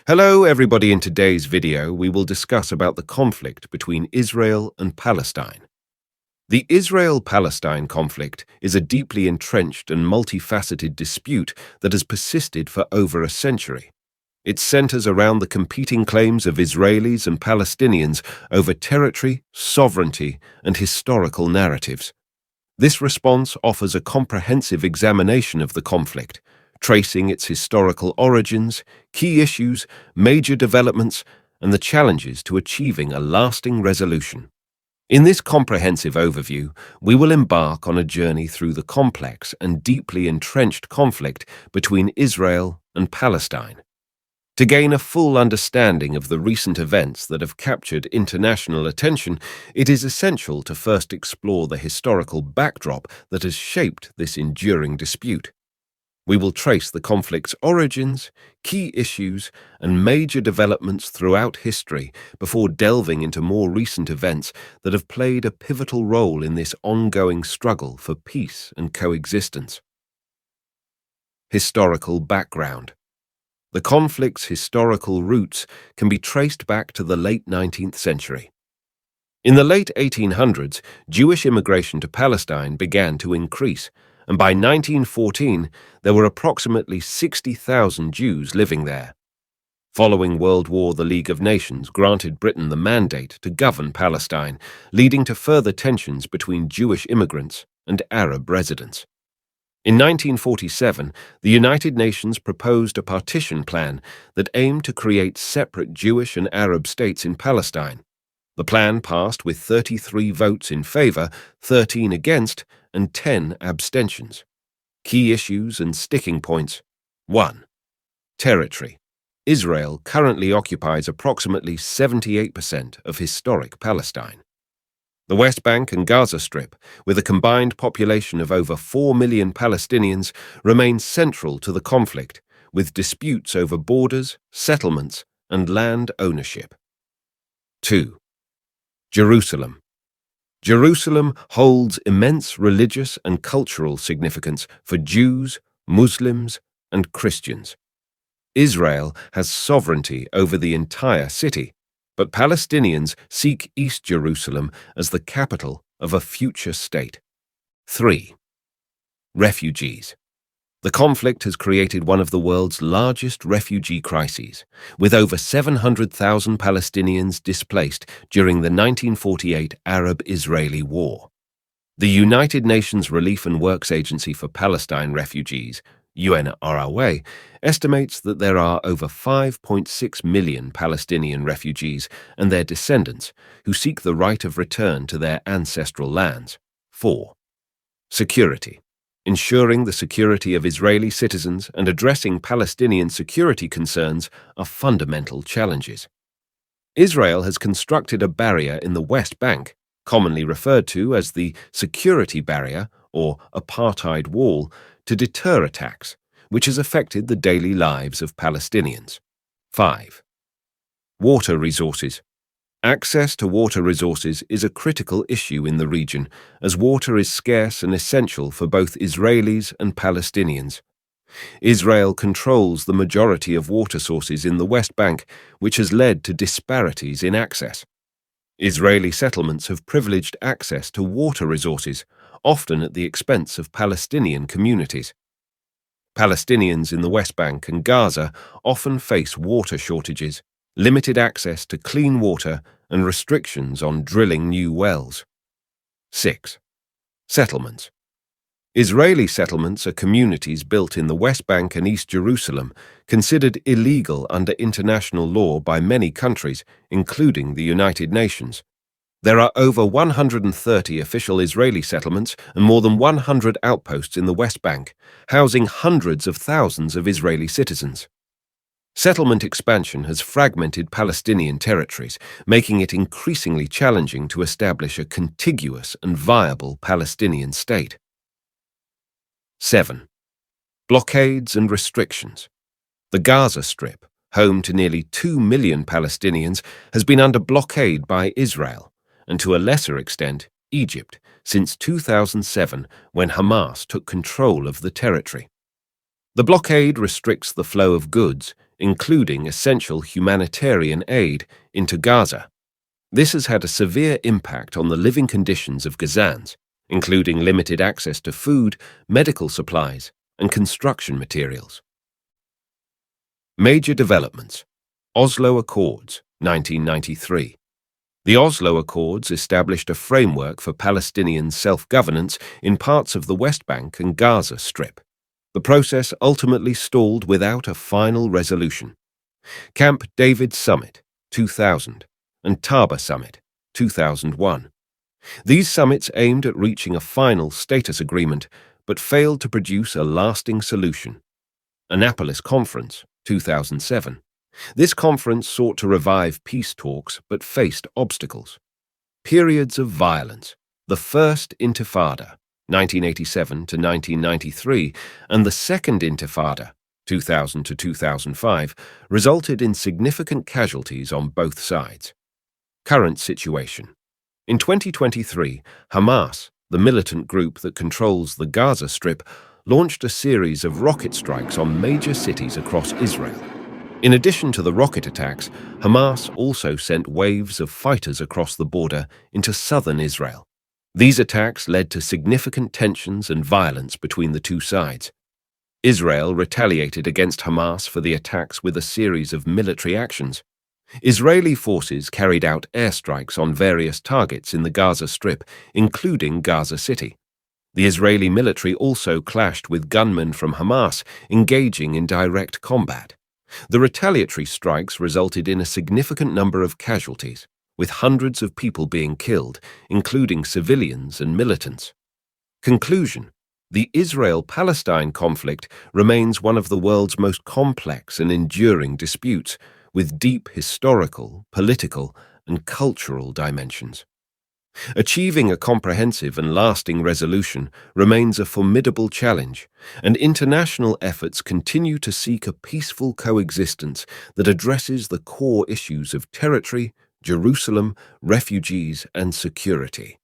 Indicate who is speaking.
Speaker 1: Hello everybody, in today's video we will discuss about the conflict between Israel and Palestine. The Israel-Palestine conflict is a deeply entrenched and multifaceted dispute that has persisted for over a century. It centers around the competing claims of Israelis and Palestinians over territory, sovereignty, and historical narratives. This response offers a comprehensive examination of the conflict, tracing its historical origins, key issues, major developments, and the challenges to achieving a lasting resolution. In this comprehensive overview, we will embark on a journey through the complex and deeply entrenched conflict between Israel and Palestine. To gain a full understanding of the recent events that have captured international attention, it is essential to first explore the historical backdrop that has shaped this enduring dispute. We will trace the conflict's origins, key issues, and major developments throughout history before delving into more recent events that have played a pivotal role in this ongoing struggle for peace and coexistence. Historical background. The conflict's historical roots can be traced back to the late 19th century. In the late 1800s, Jewish immigration to Palestine began to increase, and by 1914, there were approximately 60,000 Jews living there. Following World War, the League of Nations granted Britain the mandate to govern Palestine, leading to further tensions between Jewish immigrants and Arab residents. In 1947, the United Nations proposed a partition plan that aimed to create separate Jewish and Arab states in Palestine. The plan passed with 33 votes in favor, 13 against, and 10 abstentions. Key issues and sticking points. 1. Territory. Israel currently occupies approximately 78% of historic Palestine. The West Bank and Gaza Strip, with a combined population of over 4 million Palestinians, remain central to the conflict, with disputes over borders, settlements, and land ownership. 2. Jerusalem. Jerusalem holds immense religious and cultural significance for Jews, Muslims, and Christians. Israel has sovereignty over the entire city, but Palestinians seek East Jerusalem as the capital of a future state. 3. Refugees. The conflict has created one of the world's largest refugee crises, with over 700,000 Palestinians displaced during the 1948 Arab-Israeli War. The United Nations Relief and Works Agency for Palestine Refugees, UNRWA, estimates that there are over 5.6 million Palestinian refugees and their descendants who seek the right of return to their ancestral lands. 4. Security. Ensuring the security of Israeli citizens and addressing Palestinian security concerns are fundamental challenges. Israel has constructed a barrier in the West Bank, commonly referred to as the security barrier or apartheid wall, to deter attacks, which has affected the daily lives of Palestinians. 5. Water resources. Access to water resources is a critical issue in the region, as water is scarce and essential for both Israelis and Palestinians. Israel controls the majority of water sources in the West Bank, which has led to disparities in access. Israeli settlements have privileged access to water resources, often at the expense of Palestinian communities. Palestinians in the West Bank and Gaza often face water shortages, limited access to clean water, and restrictions on drilling new wells. 6. Settlements. Israeli settlements are communities built in the West Bank and East Jerusalem, considered illegal under international law by many countries, including the United Nations. There are over 130 official Israeli settlements and more than 100 outposts in the West Bank, housing hundreds of thousands of Israeli citizens. Settlement expansion has fragmented Palestinian territories, making it increasingly challenging to establish a contiguous and viable Palestinian state. 7. Blockades and restrictions. The Gaza Strip, home to nearly 2 million Palestinians, has been under blockade by Israel, and to a lesser extent, Egypt, since 2007, when Hamas took control of the territory. The blockade restricts the flow of goods, including essential humanitarian aid, into Gaza. This has had a severe impact on the living conditions of Gazans, including limited access to food, medical supplies, and construction materials. Major developments. Oslo Accords, 1993. The Oslo Accords established a framework for Palestinian self-governance in parts of the West Bank and Gaza Strip. The process ultimately stalled without a final resolution. Camp David Summit, 2000, and Taba Summit, 2001. These summits aimed at reaching a final status agreement, but failed to produce a lasting solution. Annapolis Conference, 2007. This conference sought to revive peace talks but faced obstacles. Periods of violence. The First Intifada, 1987 to 1993, and the Second Intifada, 2000 to 2005, resulted in significant casualties on both sides. Current situation. In 2023, Hamas, the militant group that controls the Gaza Strip, launched a series of rocket strikes on major cities across Israel. In addition to the rocket attacks, Hamas also sent waves of fighters across the border into southern Israel. These attacks led to significant tensions and violence between the two sides. Israel retaliated against Hamas for the attacks with a series of military actions. Israeli forces carried out airstrikes on various targets in the Gaza Strip, including Gaza City. The Israeli military also clashed with gunmen from Hamas, engaging in direct combat. The retaliatory strikes resulted in a significant number of casualties, with hundreds of people being killed, including civilians and militants. Conclusion: the Israel-Palestine conflict remains one of the world's most complex and enduring disputes, with deep historical, political, and cultural dimensions. Achieving a comprehensive and lasting resolution remains a formidable challenge, and international efforts continue to seek a peaceful coexistence that addresses the core issues of territory, Jerusalem, refugees, and security.